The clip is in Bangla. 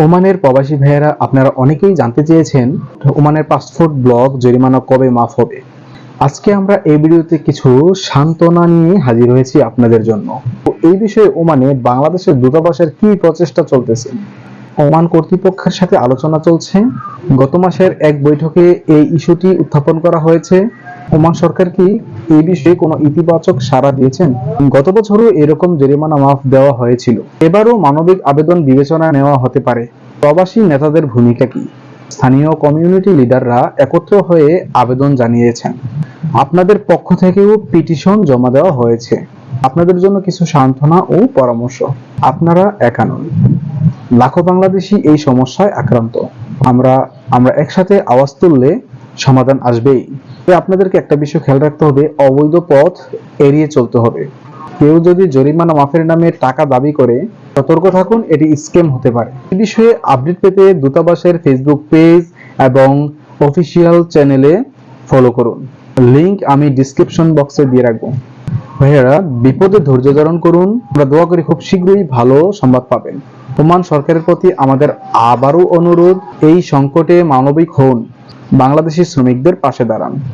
ওমানের প্রবাসী ভাইয়েরা আপনারা অনেকেই জানতে চেয়েছেন ওমানের পাসপোর্ট ব্লক জরিমানা কবে মাফ হবে। আজকে আমরা এই ভিডিওতে কিছু সান্ত্বনা নিয়ে হাজির হয়েছি আপনাদের জন্য। তো এই বিষয়ে ওমানে বাংলাদেশের দূতাবাসের কি প্রচেষ্টা চলতেছে, ওমান কর্তৃপক্ষের সাথে আলোচনা চলছে। গত মাসের এক বৈঠকে এই ইস্যুটি উত্থাপন করা হয়েছে। ওমান সরকার কি এই বিষয়ে কোনো ইতিবাচক সাড়া দিয়েছেন? গত বছরও এরকম জরিমানা মাফ দেওয়া হয়েছিল, এবারও মানবিক আবেদন বিবেচনায় নেওয়া হতে পারে। প্রবাসী নেতাদের ভূমিকা কি? স্থানীয় কমিউনিটি লিডাররা একত্র হয়ে আবেদন জানিয়েছেন। আপনাদের পক্ষ থেকেও পিটিশন জমা দেওয়া হয়েছে। আপনাদের জন্য কিছু সান্ত্বনা ও পরামর্শ। আপনারা একা নন, লাখো বাংলাদেশী এই সমস্যায় আক্রান্ত। আমরা একসাথে আওয়াজ তুললে সমাধান আসবেই। আপনাদেরকে একটা বিষয় খেয়াল রাখতে হবে, অবৈধ পথ এড়িয়ে চলতে হবে। কেউ যদি জরিমানা মাফের নামে টাকা দাবি করে, সতর্ক থাকুন, এটি স্ক্যাম হতে পারে। এই বিষয়ে আপডেট পেতে দূতাবাসের ফেসবুক পেজ এবং অফিসিয়াল চ্যানেলে ফলো করুন। লিংক আমি ডিসক্রিপশন বক্সে দিয়ে রাখবো। ভাইয়েরা, বিপদে ধৈর্য ধারণ করুন। আমরা দোয়া করি খুব শীঘ্রই ভালো সংবাদ পাবেন। ওমান সরকারের প্রতি আমাদের আবারও অনুরোধ, এই সংকটে মানবিক হন, বাংলাদেশি শ্রমিকদের পাশে দাঁড়ান।